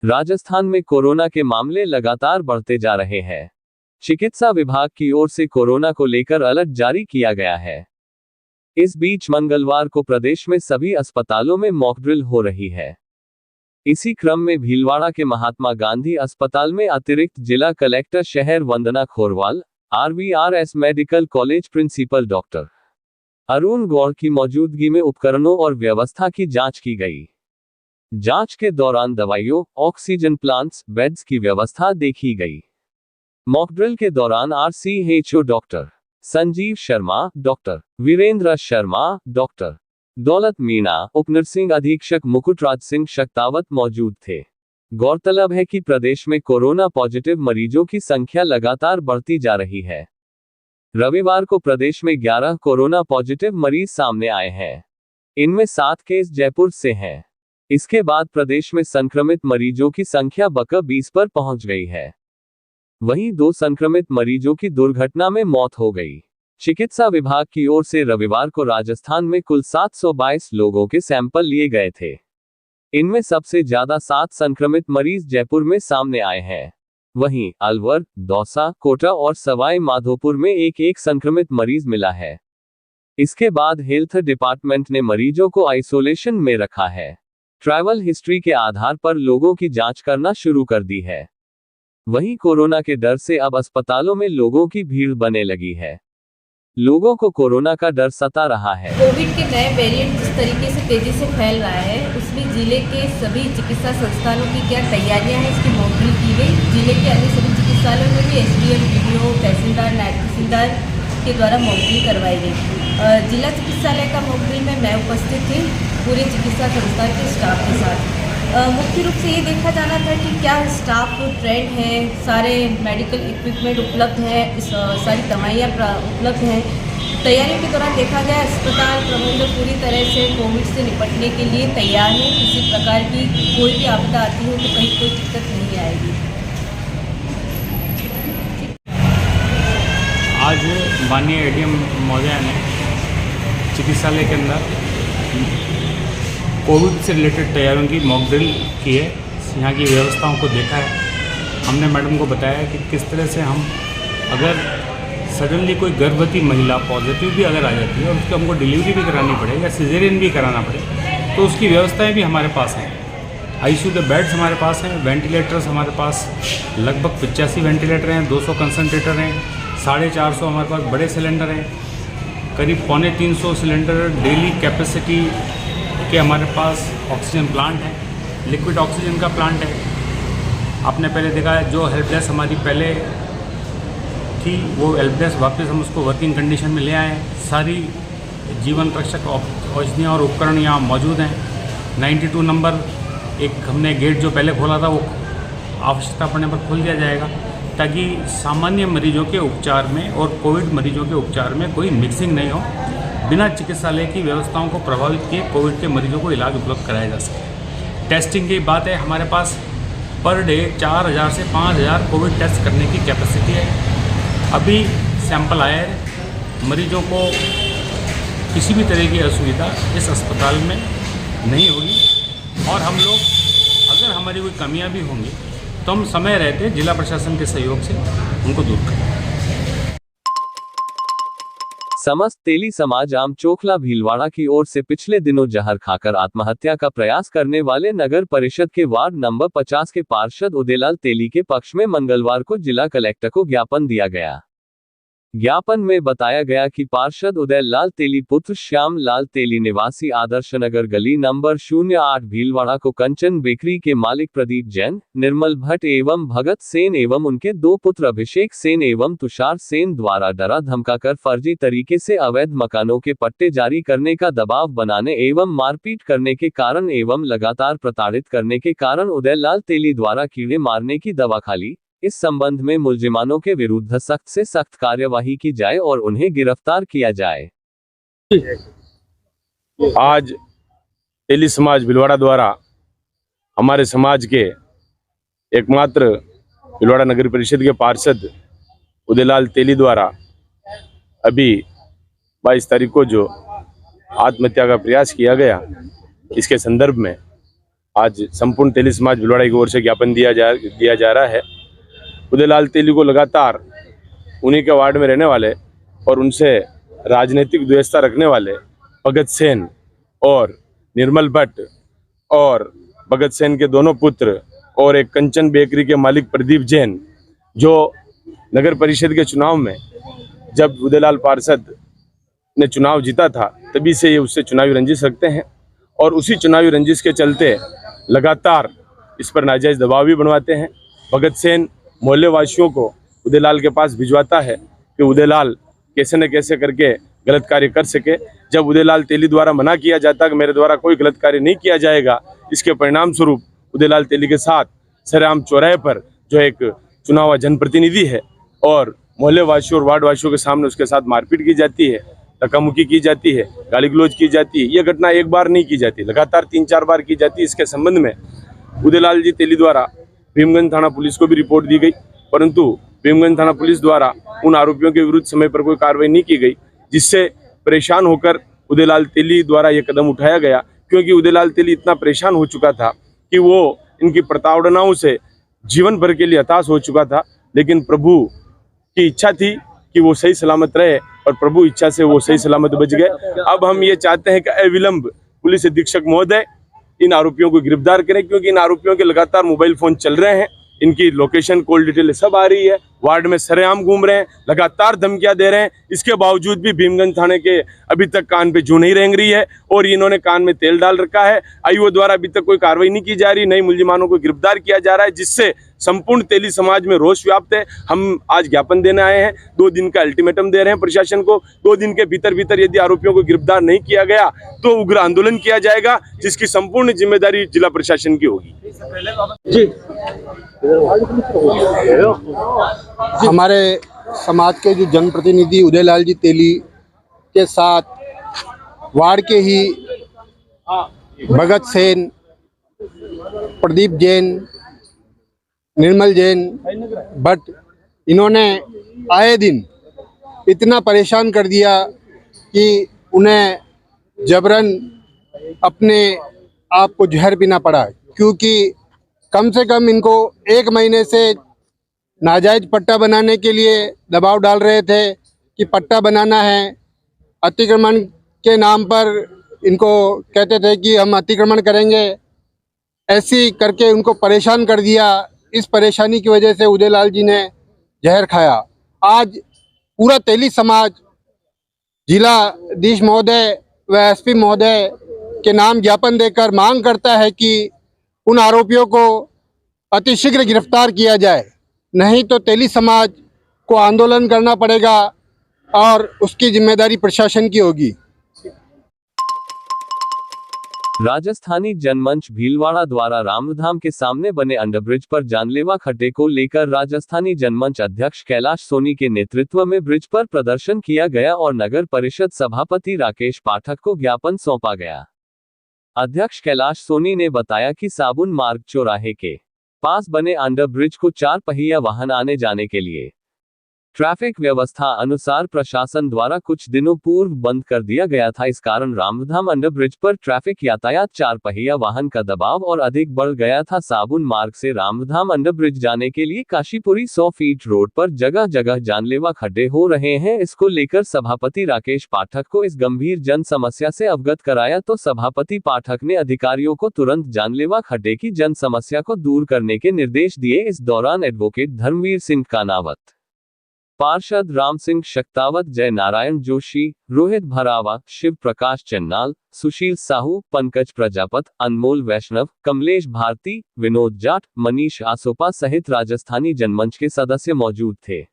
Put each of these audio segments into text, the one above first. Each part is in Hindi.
राजस्थान में कोरोना के मामले लगातार बढ़ते जा रहे हैं। चिकित्सा विभाग की ओर से कोरोना को लेकर अलर्ट जारी किया गया है। इस बीच मंगलवार को प्रदेश में सभी अस्पतालों में मॉक ड्रिल हो रही है। इसी क्रम में भीलवाड़ा के महात्मा गांधी अस्पताल में अतिरिक्त जिला कलेक्टर शहर Vandana Khorwal, RVRS medical college principal doctor Arun Gaur की मौजूदगी में उपकरणों और व्यवस्था की जांच की गई। जांच के दौरान दवाइयों, ऑक्सीजन प्लांट्स, बेड्स की व्यवस्था देखी गई। मॉक ड्रिल के दौरान RCHO doctor Sanjeev Sharma, doctor Virendra Sharma, doctor Daulat Meena, उप नर्सिंग अधीक्षक मुकुटराज सिंह शक्तावत मौजूद थे। गौरतलब है कि प्रदेश में कोरोना पॉजिटिव मरीजों की संख्या लगातार बढ़ती जा रही है। रविवार को प्रदेश में 11 कोरोना पॉजिटिव मरीज सामने आए हैं। इनमें 7 केस जयपुर से हैं। इसके बाद प्रदेश में संक्रमित मरीजों की संख्या बढ़कर 20 पर पहुंच गई है। वहीं 2 संक्रमित मरीजों की दुर्घटना में मौत हो गई। चिकित्सा विभाग की ओर से रविवार को राजस्थान में कुल 722 लोगों के सैंपल लिए गए थे। इनमें सबसे ज्यादा 7 संक्रमित मरीज जयपुर में सामने आए हैं। वहीं अलवर, दौसा, कोटा और सवाई माधोपुर में एक संक्रमित मरीज मिला है। इसके बाद हेल्थ डिपार्टमेंट ने मरीजों को आइसोलेशन में रखा है। ट्रैवल हिस्ट्री के आधार पर लोगों की जांच करना शुरू कर दी है। वहीं कोरोना के डर से अब अस्पतालों में लोगों की भीड़ बनने लगी है। लोगों को कोरोना का डर सता रहा है। कोविड के नए वेरिएंट जिस तरीके से तेजी से फैल रहा है, उसमें जिले के सभी चिकित्सा संस्थानों की क्या तैयारियां हैं, इसकी मॉक ड्रिल की गई। जिले के अन्य सभी चिकित्सालयों में भी SDM, DDO, तहसीलदार, नायब तहसीलदार के द्वारा मॉक ड्रिल करवाई गई। जिला चिकित्सालय का मॉक ड्रिल में मैं उपस्थित थी पूरे चिकित्सा संस्थान के स्टाफ के साथ। मुख्य रूप से ये देखा जाना था कि क्या स्टाफ ट्रेंड है, सारे मेडिकल इक्विपमेंट उपलब्ध है, सारी दवाइयाँ उपलब्ध हैं। तैयारियों के दौरान देखा गया अस्पताल प्रबंधन पूरी तरह से कोविड से निपटने के लिए तैयार है। किसी प्रकार की कोई भी आपदा आती हो तो कहीं कोई दिक्कत नहीं आएगी। आज माननीय ADM महोदया ने चिकित्सालय के अंदर कोविड से रिलेटेड तैयारियों की मॉक ड्रिल की है। यहाँ की व्यवस्थाओं को देखा है। हमने मैडम को बताया कि किस तरह से हम अगर सडनली कोई गर्भवती महिला पॉजिटिव भी अगर आ जाती है और उसको हमको डिलीवरी भी करानी पड़े या सिजेरियन भी कराना पड़े तो उसकी व्यवस्थाएं भी हमारे पास हैं। ICU के बेड्स हमारे पास हैं, वेंटिलेटर्स हमारे पास लगभग 85 वेंटिलेटर हैं, 200 कंसनट्रेटर हैं, 450 हमारे पास बड़े सिलेंडर हैं, करीब 250 सिलेंडर डेली कैपेसिटी के हमारे पास ऑक्सीजन प्लांट है, लिक्विड ऑक्सीजन का प्लांट है। आपने पहले देखा है जो हेल्प डेस्क हमारी पहले थी वो हेल्प डेस्क वापस हम उसको वर्किंग कंडीशन में ले आए हैं। सारी जीवन रक्षक औषधियाँ और उपकरण यहाँ मौजूद हैं। 92 नंबर एक हमने गेट जो पहले खोला था वो आवश्यकता पड़ने पर खोल दिया जाएगा ताकि सामान्य मरीजों के उपचार में और कोविड मरीजों के उपचार में कोई मिक्सिंग नहीं हो। बिना चिकित्सालय की व्यवस्थाओं को प्रभावित किए कोविड के मरीजों को इलाज उपलब्ध कराया जा सके। टेस्टिंग की बात है, हमारे पास पर डे 4000 से 5000 कोविड टेस्ट करने की कैपेसिटी है। अभी सैंपल आए हैं। मरीजों को किसी भी तरह की असुविधा इस अस्पताल में नहीं होगी और हम लोग अगर हमारी कोई कमियां भी होंगी तो हम समय रहते जिला प्रशासन के सहयोग से उनको दूर करें। समस्त तेली समाज आम चोखला भीलवाड़ा की ओर से पिछले दिनों जहर खाकर आत्महत्या का प्रयास करने वाले नगर परिषद के वार्ड नंबर 50 के पार्षद उदयलाल तेली के पक्ष में मंगलवार को जिला कलेक्टर को ज्ञापन दिया गया। ज्ञापन में बताया गया कि पार्षद उदयलाल तेली पुत्र श्याम लाल तेली निवासी आदर्श नगर गली नंबर 08 भीलवाड़ा को कंचन बेकरी के मालिक प्रदीप जैन, निर्मल भट्ट एवं भगत सेन एवं उनके 2 पुत्र अभिषेक सेन एवं तुषार सेन द्वारा डरा धमकाकर फर्जी तरीके से अवैध मकानों के पट्टे जारी करने का दबाव बनाने एवं मारपीट करने के कारण एवं लगातार प्रताड़ित करने के कारण उदयलाल तेली द्वारा कीड़े मारने की दवा खा ली। इस संबंध में मुलजिमानों के विरुद्ध सख्त से सख्त कार्यवाही की जाए और उन्हें गिरफ्तार किया जाए। आज तेली समाज भीलवाड़ा द्वारा हमारे समाज के एकमात्र भीलवाड़ा नगर परिषद के पार्षद उदयलाल तेली द्वारा अभी 22 तारीख को जो आत्महत्या का प्रयास किया गया, इसके संदर्भ में आज संपूर्ण तेली समाज भिलवाड़ा की ओर से ज्ञापन दिया जा रहा है। उदयलाल तेली को लगातार उन्हीं के वार्ड में रहने वाले और उनसे राजनीतिक द्वेषता रखने वाले भगत सेन और निर्मल भट्ट और भगत सेन के दोनों पुत्र और एक कंचन बेकरी के मालिक प्रदीप जैन, जो नगर परिषद के चुनाव में जब उदयलाल पार्षद ने चुनाव जीता था तभी से ये उससे चुनावी रंजिश रखते हैं और उसी चुनावी रंजिश के चलते लगातार इस पर नाजायज दबाव भी बनवाते हैं। भगत सेन मोहल्ले वासियों को उदयलाल के पास भिजवाता है कि उदयलाल कैसे न कैसे करके गलत कार्य कर सके। जब उदयलाल तेली द्वारा मना किया जाता कि मेरे द्वारा कोई गलत कार्य नहीं किया जाएगा, इसके परिणाम स्वरूप उदयलाल तेली के साथ सरेआम चौराहे पर जो एक चुनाव जनप्रतिनिधि है और मोहल्ले वासियों और वार्ड वासियों के सामने उसके साथ मारपीट की जाती है, धक्का-मुक्की की जाती है, गाली गलौज की जाती है। यह घटना एक बार नहीं की जाती, लगातार 3-4 बार की जाती है। इसके संबंध में उदयलाल जी तेली द्वारा भीमगंज थाना पुलिस को भी रिपोर्ट दी गई, परंतु भीमगंज थाना पुलिस द्वारा उन आरोपियों के विरुद्ध समय पर कोई कार्रवाई नहीं की गई, जिससे परेशान होकर उदयलाल तेली द्वारा यह कदम उठाया गया। क्योंकि उदयलाल तेली इतना परेशान हो चुका था कि वो इनकी प्रताड़नाओं से जीवन भर के लिए हताश हो चुका था, लेकिन प्रभु की इच्छा थी कि वो सही सलामत रहे और प्रभु इच्छा से वो सही सलामत बच गए। अब हम ये चाहते हैं कि अविलंब पुलिस अधीक्षक महोदय इन आरोपियों को गिरफ्तार करें, क्योंकि इन आरोपियों के लगातार मोबाइल फोन चल रहे हैं, इनकी लोकेशन कॉल डिटेल सब आ रही है, वार्ड में सरेआम घूम रहे हैं, लगातार धमकियां दे रहे हैं। इसके बावजूद भी भीमगंज थाने के अभी तक कान पे जूं नहीं रेंग रही है और इन्होंने कान में तेल डाल रखा है। आईओ द्वारा अभी तक कोई कार्रवाई नहीं की जा रही, नई मुलजिमानों को गिरफ्तार किया जा रहा है, जिससे संपूर्ण तेली समाज में रोष व्याप्त है। हम आज ज्ञापन देने आए हैं, 2 दिन का अल्टीमेटम दे रहे हैं प्रशासन को। 2 दिन के भीतर यदि आरोपियों को गिरफ्तार नहीं किया गया तो उग्र आंदोलन किया जाएगा, जिसकी संपूर्ण जिम्मेदारी जिला प्रशासन की होगी। जी, हमारे समाज के जो जनप्रतिनिधि उदयलाल जी तेली के साथ वार्ड के ही भगत सेन, प्रदीप जैन, निर्मल जैन भट्ट, इन्होंने आए दिन इतना परेशान कर दिया कि उन्हें जबरन अपने आप को जहर पीना पड़ा, क्योंकि कम से कम इनको 1 महीने से नाजायज पट्टा बनाने के लिए दबाव डाल रहे थे कि पट्टा बनाना है। अतिक्रमण के नाम पर इनको कहते थे कि हम अतिक्रमण करेंगे, ऐसी करके उनको परेशान कर दिया। इस परेशानी की वजह से उदयलाल जी ने जहर खाया। आज पूरा तेली समाज जिलाधीश महोदय व एसपी महोदय के नाम ज्ञापन देकर मांग करता है कि उन आरोपियों को अतिशीघ्र गिरफ्तार किया जाए, नहीं तो तेली समाज को आंदोलन करना पड़ेगा और उसकी जिम्मेदारी प्रशासन की होगी। राजस्थानी जनमंच भीलवाड़ा द्वारा रामधाम के सामने बने अंडरब्रिज पर जानलेवा खड्डे को लेकर राजस्थानी जनमंच अध्यक्ष कैलाश सोनी के नेतृत्व में ब्रिज पर प्रदर्शन किया गया और नगर परिषद सभापति राकेश पाठक को ज्ञापन सौंपा गया। अध्यक्ष कैलाश सोनी ने बताया कि साबुन मार्ग चौराहे के पास बने अंडरब्रिज को 4 पहिया वाहन आने जाने के लिए ट्रैफिक व्यवस्था अनुसार प्रशासन द्वारा कुछ दिनों पूर्व बंद कर दिया गया था। इस कारण रामधाम अंडरब्रिज पर ट्रैफिक यातायात 4 पहिया वाहन का दबाव और अधिक बढ़ गया था। साबुन मार्ग से रामधाम अंडरब्रिज जाने के लिए काशीपुरी 100 फीट रोड पर जगह जगह जानलेवा खड्डे हो रहे हैं। इसको लेकर सभापति राकेश पाठक को इस गंभीर जन समस्या से अवगत कराया तो सभापति पाठक ने अधिकारियों को तुरंत जानलेवा खड्डे की जन समस्या को दूर करने के निर्देश दिए। इस दौरान एडवोकेट धर्मवीर सिंह कानावत, पार्षद राम सिंह शक्तावत, जय नारायण जोशी, रोहित भरावा, शिव प्रकाश चन्नाल, सुशील साहू, पंकज प्रजापत, अनमोल वैष्णव, कमलेश भारती, विनोद जाट, मनीष आसोपा सहित राजस्थानी जनमंच के सदस्य मौजूद थे।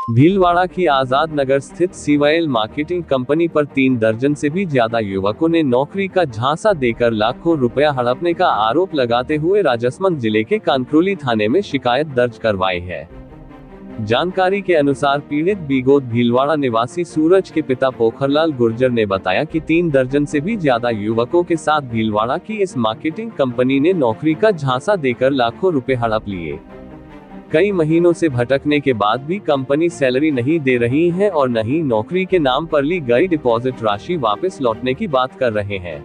भीलवाड़ा की आजाद नगर स्थित सीवाइल मार्केटिंग कंपनी पर 3 दर्जन से भी ज्यादा युवकों ने नौकरी का झांसा देकर लाखों रुपया हड़पने का आरोप लगाते हुए राजसमंद जिले के कानक्रोली थाने में शिकायत दर्ज करवाई है। जानकारी के अनुसार पीड़ित बीगोद भीलवाड़ा निवासी सूरज के पिता पोखरलाल गुर्जर ने बताया कि 3 दर्जन से भी ज्यादा युवकों के साथ भीलवाड़ा की इस मार्केटिंग कंपनी ने नौकरी का झांसा देकर लाखों रुपए हड़प लिए। कई महीनों से भटकने के बाद भी कंपनी सैलरी नहीं दे रही है और न ही नौकरी के नाम पर ली गई डिपॉजिट राशि वापस लौटने की बात कर रहे हैं।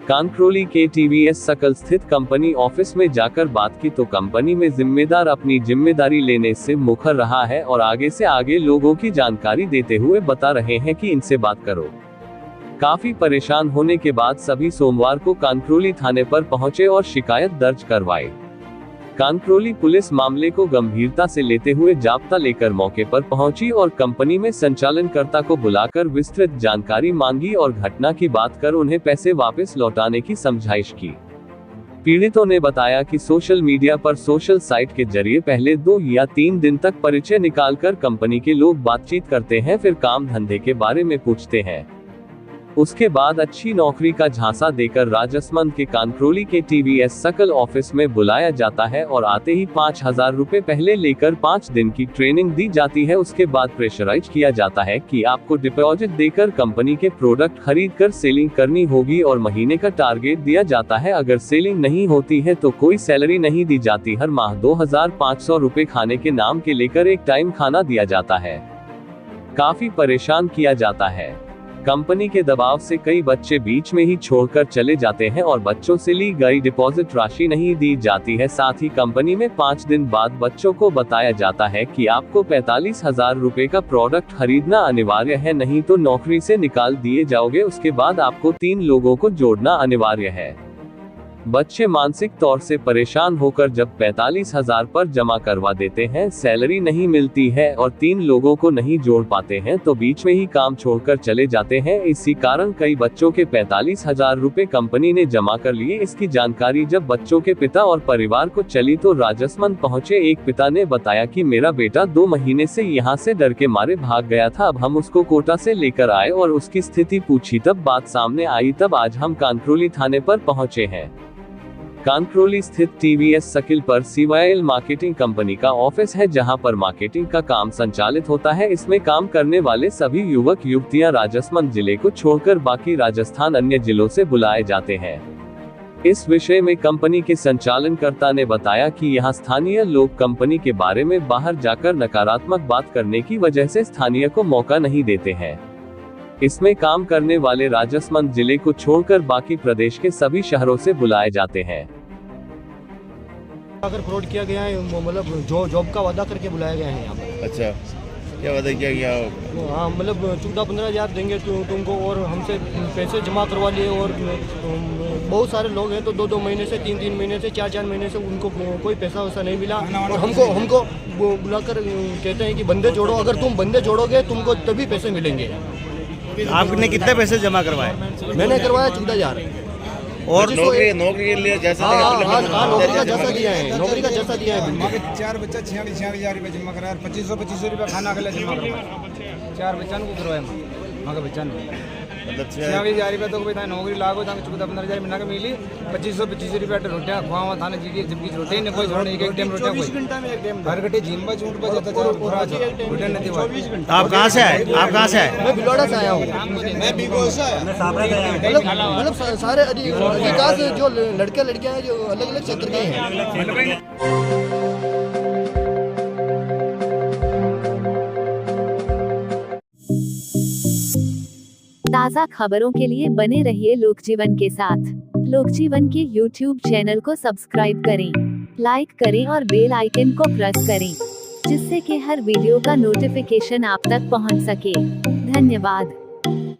कानक्रोली के टीवीएस सकल स्थित कंपनी ऑफिस में जाकर बात की तो कंपनी में जिम्मेदार अपनी जिम्मेदारी लेने से मुखर रहा है और आगे से आगे लोगों की जानकारी देते हुए बता रहे हैं कि इनसे बात करो। काफी परेशान होने के बाद सभी सोमवार को कानक्रोली थाने पर पहुंचे और शिकायत दर्ज करवाई। कानक्रोली पुलिस मामले को गंभीरता से लेते हुए जाब्ता लेकर मौके पर पहुंची और कंपनी में संचालनकर्ता को बुलाकर विस्तृत जानकारी मांगी और घटना की बात कर उन्हें पैसे वापस लौटाने की समझाइश की। पीड़ितों ने बताया कि सोशल मीडिया पर सोशल साइट के जरिए पहले 2 या 3 दिन तक परिचय निकालकर कंपनी के लोग बातचीत करते हैं, फिर काम धंधे के बारे में पूछते हैं। उसके बाद अच्छी नौकरी का झांसा देकर राजसमंद के कानक्रोली के टीवीएस सकल ऑफिस में बुलाया जाता है और आते ही 5,000 रुपए पहले लेकर 5 दिन की ट्रेनिंग दी जाती है। उसके बाद प्रेशराइज किया जाता है कि आपको डिपॉजिट देकर कंपनी के प्रोडक्ट खरीद कर सेलिंग करनी होगी और महीने का टारगेट दिया जाता है। अगर सेलिंग नहीं होती है तो कोई सैलरी नहीं दी जाती। हर माह 2,500 रुपए खाने के नाम के लेकर एक टाइम खाना दिया जाता है। काफी परेशान किया जाता है। कंपनी के दबाव से कई बच्चे बीच में ही छोड़कर चले जाते हैं और बच्चों से ली गई डिपॉजिट राशि नहीं दी जाती है। साथ ही कंपनी में 5 दिन बाद बच्चों को बताया जाता है कि आपको 45,000 रुपए का प्रोडक्ट खरीदना अनिवार्य है, नहीं तो नौकरी से निकाल दिए जाओगे। उसके बाद आपको 3 लोगों को जोड़ना अनिवार्य है। बच्चे मानसिक तौर से परेशान होकर जब 45,000 पर जमा करवा देते हैं, सैलरी नहीं मिलती है और 3 लोगों को नहीं जोड़ पाते हैं तो बीच में ही काम छोड़कर चले जाते हैं। इसी कारण कई बच्चों के 45,000 रुपए कंपनी ने जमा कर लिए। इसकी जानकारी जब बच्चों के पिता और परिवार को चली तो राजसमंद पहुंचे एक पिता ने बताया कि मेरा बेटा 2 महीने से यहाँ से डर के मारे भाग गया था। अब हम उसको कोटा से लेकर आए और उसकी स्थिति पूछी, तब बात सामने आई। तब आज हम कानक्रोली थाने पर पहुंचे हैं। कानक्रोली स्थित टीवीएस सकल पर CYL मार्केटिंग कंपनी का ऑफिस है, जहां पर मार्केटिंग का काम संचालित होता है। इसमें काम करने वाले सभी युवक युवतियां राजसमंद जिले को छोड़कर बाकी राजस्थान अन्य जिलों से बुलाए जाते हैं। इस विषय में कंपनी के संचालनकर्ता ने बताया कि यहां स्थानीय लोग कंपनी के बारे में बाहर जाकर नकारात्मक बात करने की वजह से स्थानीय को मौका नहीं देते हैं। इसमें काम करने वाले राजसमंद जिले को छोड़कर बाकी प्रदेश के सभी शहरों से बुलाए जाते हैं। अगर फ्रॉड किया गया है, मतलब जो जॉब का वादा करके बुलाया गया है यहाँ पर। अच्छा, क्या वादा किया गया? हाँ, मतलब 14-15 हज़ार देंगे तुमको और हमसे पैसे जमा करवा लिए। और बहुत सारे लोग हैं तो 2-2 महीने से 3-3 महीने से 4-4 महीने से उनको कोई पैसा वैसा नहीं मिला। और हमको बुलाकर कहते हैं कि बंदे जोड़ो, अगर तुम बंदे जोड़ोगे तुमको तभी पैसे मिलेंगे। आपने कितने पैसे जमा करवाए? मैंने करवाया 14,000। और नौकरी के लिए जैसा नौकरी का जैसा दिया है, नौकरी का जैसा दिया है। 4 बच्चा 46,000 रुपये जमा कराया, 2500 रुपये खाना के लिए जमा करवाया। 4 बच्चा को करवाया माँ का बच्चा ने, मतलब 46,000 रुपये तो बताए नौकरी लागो 14-15 महीना का मिली। 2500 रुपये रोटियाँ खुआ थाने जी की जबकि रोटी नहीं कोई एक टाइम रोटियाँ कोई हर घंटे झीम पर झूठ पर जाता था। रोटियाँ नहीं थी। आप कहाँ से आए? आप कहाँ से आए? मैं भिलवाड़ा से आया हूँ। मैं बीगो से आया। मतलब सारे अधिकांश जो लड़के लड़कियाँ हैं जो अलग अलग क्षेत्र के हैं। ताज़ा खबरों के लिए बने रहिए लोकजीवन के साथ। लोकजीवन के YouTube चैनल को सब्सक्राइब करें, लाइक करें और बेल आइकन को प्रेस करें, जिससे कि हर वीडियो का नोटिफिकेशन आप तक पहुंच सके। धन्यवाद।